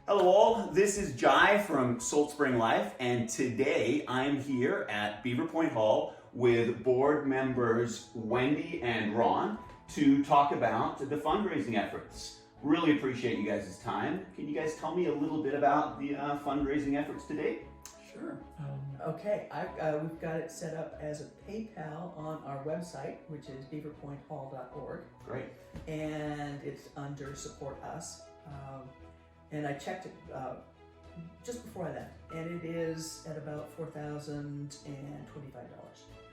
Hello all, this is Jai from Salt Spring Life, and today I'm here at Beaver Point Hall with board members Wendy and Ron to talk about the fundraising efforts. Really appreciate you guys' time. Can you guys tell me a little bit about the fundraising efforts today? Sure. Okay, we've got it set up as a PayPal on our website, which is beaverpointhall.org. Great. And it's under Support Us. And I checked it just before I left, and it is at about $4,025.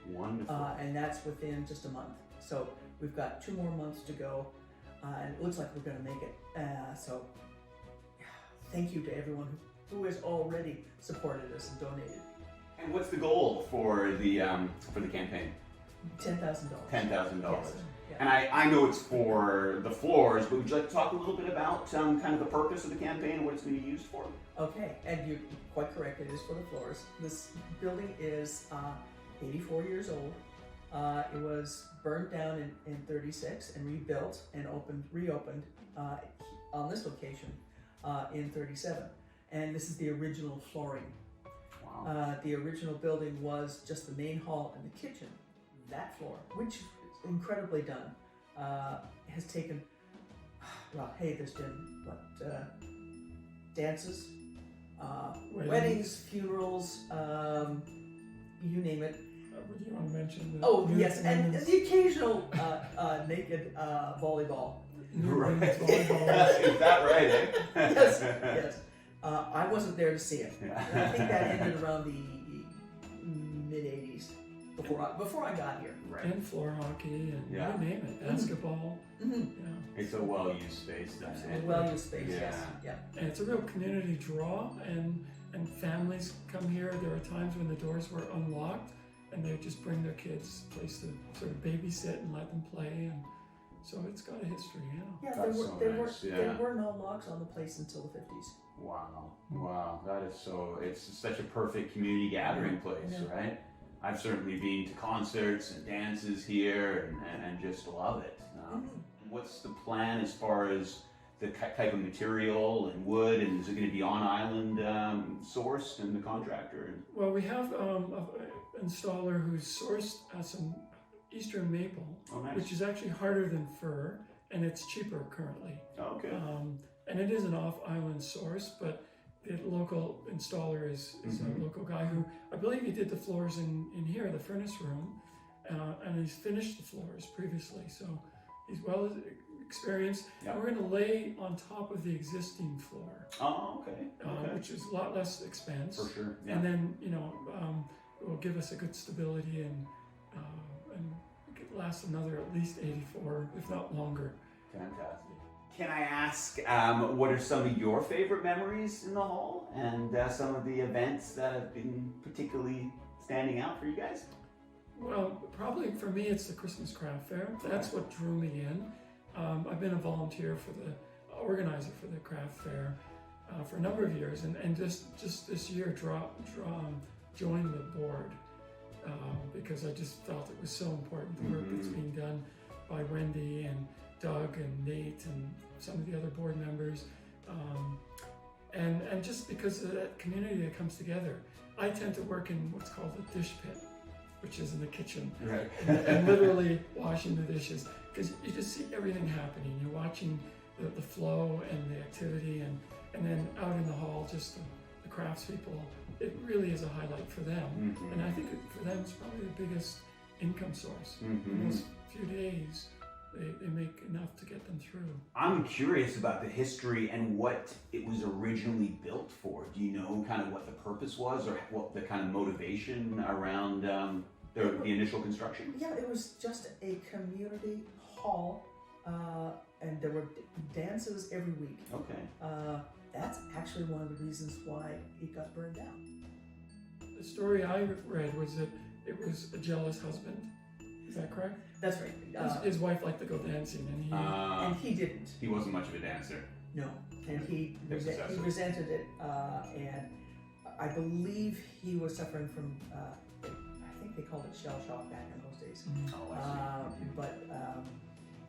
Wonderful. And that's within just a month. So we've got 2 more months to go, and it looks like we're going to make it. So thank you to everyone who has already supported us and donated. And what's the goal for the campaign? $10,000. $10,000. Yes. Yeah. And I know it's for the floors, but would you like to talk a little bit about kind of the purpose of the campaign and what it's going to be used for? Okay, and you're quite correct, it is for the floors. This building is 84 years old. It was burned down in 36 and rebuilt and reopened on this location in 37. And this is the original flooring. Wow. The original building was just the main hall and the kitchen. That floor, which is incredibly done, has taken, well, hey, there's been, dances, weddings, funerals, you name it. Would you want to mention the Yes, and the occasional naked volleyball. Right. Volleyball. Is that right, eh? Yes, yes. I wasn't there to see it. Yeah. And I think that ended around the mid-'80s, before I got here. Right. And floor hockey and Yeah. you name it, basketball. Mm-hmm. Yeah. It's a well-used space, doesn't it? Well-used space, Yeah. yes. Yeah. And it's a real community draw, and families come here. There are times when the doors were unlocked, and they just bring their kids, place to sort of babysit and let them play, and so it's got a history, Yeah, That's so nice, there were no locks on the place until the 50s. Wow, that is so, it's such a perfect community gathering place, Yeah. right? I've certainly been to concerts and dances here and just love it. What's the plan as far as the type of material and wood, and is it going to be on island sourced and the contractor? Well, we have an installer who's sourced some eastern maple, Oh, nice. which is actually harder than fir, and it's cheaper currently. Oh, okay. And it is an off-island source, but the local installer is a local guy who, I believe he did the floors in here, the furnace room, and he's finished the floors previously, so he's well experienced. Yeah. And we're going to lay on top of the existing floor, Oh, okay. which is a lot less expense. For sure. Yeah. And then, it will give us a good stability and it could last another at least 84, if not longer. Fantastic. Can I ask, what are some of your favorite memories in the hall and some of the events that have been particularly standing out for you guys? Well, probably for me, it's the Christmas craft fair. That's what drew me in. I've been a volunteer for the organizer for the craft fair for a number of years, and just this year joined the board because I just felt it was so important, the work that's being done by Wendy and Doug and Nate and some of the other board members, and just because of that community that comes together. I tend to work in what's called the dish pit, which is in the kitchen, Right. and literally washing the dishes, because you just see everything happening. You're watching the flow and the activity, and then out in the hall, just the craftspeople. It really is a highlight for them, and I think for them it's probably the biggest income source. In those few days, they make enough to get them through. I'm curious about the history and what it was originally built for. Do you know kind of what the purpose was, or what the kind of motivation around the initial construction? Yeah, it was just a community hall, and there were dances every week. Okay. That's actually one of the reasons why it got burned down. The story I read was that it was a jealous husband. Is that correct? That's right. His wife liked to go dancing, And he didn't. He wasn't much of a dancer. No, and he Excessive. resented it, and I believe he was suffering from, I think they called it shell shock back in those days. Oh, I see. But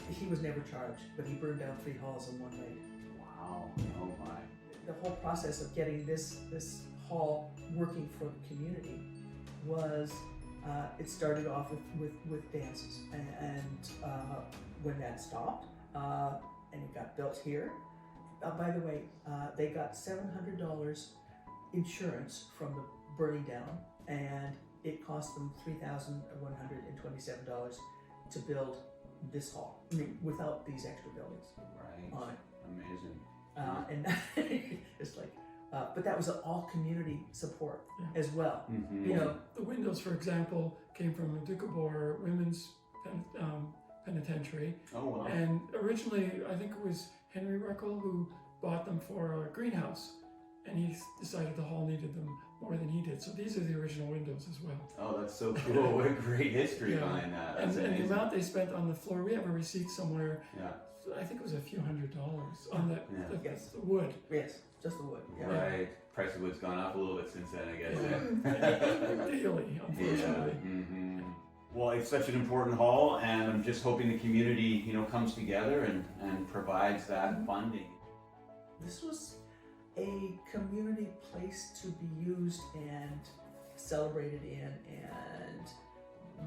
he was never charged, but he burned down 3 halls in one night. Wow. Oh my. the whole process of getting this hall working for the community was, it started off with dances, and when that stopped, and it got built here. By the way, they got $700 insurance from the burning down, and it cost them $3,127 to build this hall, I mean, without these extra buildings Right. on it. Amazing. And it's like, but that was all community support Yeah. as well. Mm-hmm. You know, The windows, for example, came from the Doukhobor Women's Penitentiary. Oh wow. And originally, I think it was Henry Ruckel who bought them for a greenhouse. And he decided the hall needed them more than he did. So these are the original windows as well. Oh, that's so cool. What a great history Yeah. behind that. And, That's and the amazing. amount they spent on the floor, we have a receipt somewhere. Yeah. I think it was a few $100s on the, Yeah. the, Yes. the wood. yes, just the wood. Yeah. Right. Price of wood's gone up a little bit since then, I guess. Yeah. Daily, unfortunately. Mm-hmm. Well, it's such an important hall, and I'm just hoping the community, comes together and provides that funding. This was a community place to be used and celebrated in, and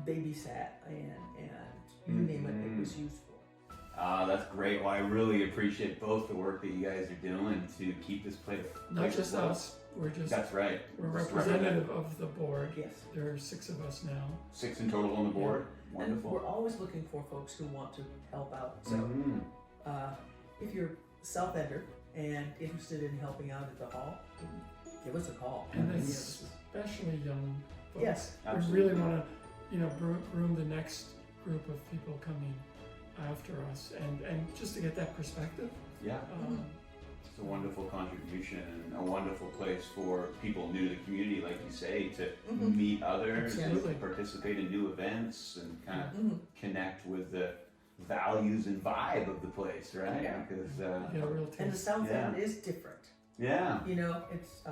babysat, and you name it, it was used for. That's great. Well, I really appreciate both the work that you guys are doing to keep this place. Not just us. That's right. We're Just representative of the board. Yes. There are 6 of us now. 6 in total on the board. And Wonderful. we're always looking for folks who want to help out. So Mhm. if you're South Ender and interested in helping out at the hall, give us a call. And Yeah, especially young folks. yes, We Absolutely. really want to, groom the next group of people coming after us, and just to get that perspective. Yeah. It's a wonderful contribution and a wonderful place for people new to the community, like you say, to Mhm. meet others Absolutely. and participate in new events and kind of Mhm. connect with the values and vibe of the place, right? Yeah. Because, You get a real And the taste. South Yeah. End is different. yeah, You know, it's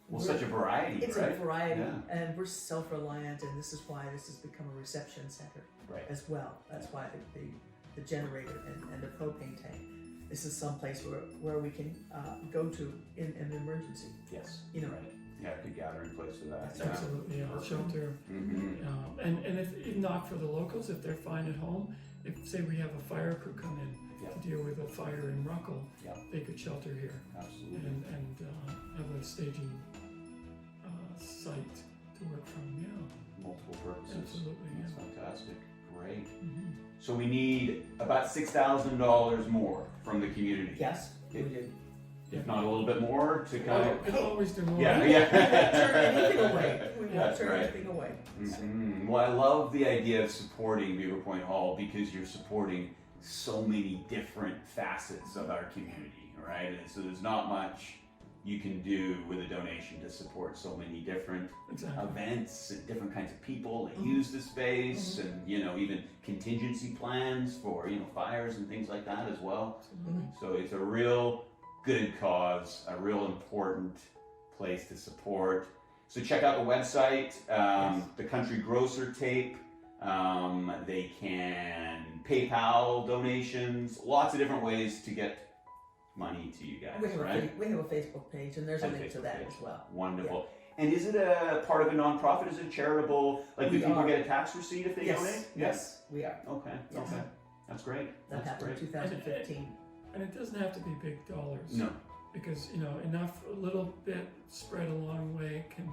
well, such a variety, it's right? a variety, Yeah. and we're self-reliant, and this is why this has become a reception center Right. as well. That's why the generator and the propane tank. This is some place where we can go to in an emergency. Yes. You know. Right. Yeah, good gathering place for that. That's Yeah. Absolutely, yeah. Shelter. Mm-hmm. And if not for the locals, if they're fine at home, if say we have a fire crew come in Yeah. to deal with a fire in Ruckel, Yeah. they could shelter here Absolutely. and have a staging site to work from. Yeah, Multiple purposes. absolutely. That's Yeah. fantastic. Great. Mhm. So we need about $6,000 more from the community. Yes, we do. If not a little bit more to kind Oh, of. we can always do more. Yeah, We yeah. won't turn anything away. We won't That's turn right. anything away. Mhm. Well, I love the idea of supporting Beaver Point Hall because you're supporting so many different facets of our community, right? And so there's not much you can do with a donation to support so many different Exactly. events and different kinds of people that Mhm. use the space, and even contingency plans for fires and things like that as well. Absolutely. So it's a real good cause, a real important place to support. So check out the website, Yes. the Country Grocer tape. They can PayPal donations, lots of different ways to get money to you guys, We have, right? we have a Facebook page, and there's a And link to Facebook that page. as well. Wonderful. And is it a part of a nonprofit? Is it charitable? Like, do We people are. get a tax receipt if they Yes, donate? yes, we are. Okay. Yes. Okay. That's great. That That's happened in great. 2015. And it doesn't have to be big dollars. No. Because enough, a little bit spread a long way can,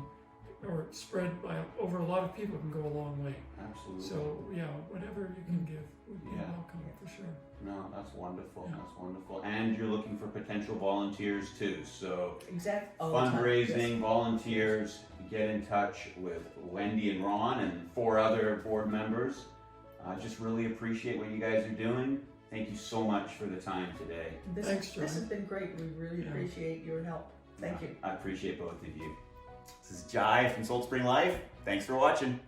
or spread over a lot of people can go a long way. Absolutely. So yeah, whatever you can give would be Yeah. welcome for sure. No, that's wonderful. Yeah. That's wonderful. And you're looking for potential volunteers too. So Exact. all the time, fundraising, yes. volunteers, get in touch with Wendy and Ron and 4 other board members. Just really appreciate what you guys are doing. Thank you so much for the time today. Thanks, This has John. been great. We really Yeah. appreciate your help. Thank you. I appreciate both of you. This is Jai from Salt Spring Life. Thanks for watching.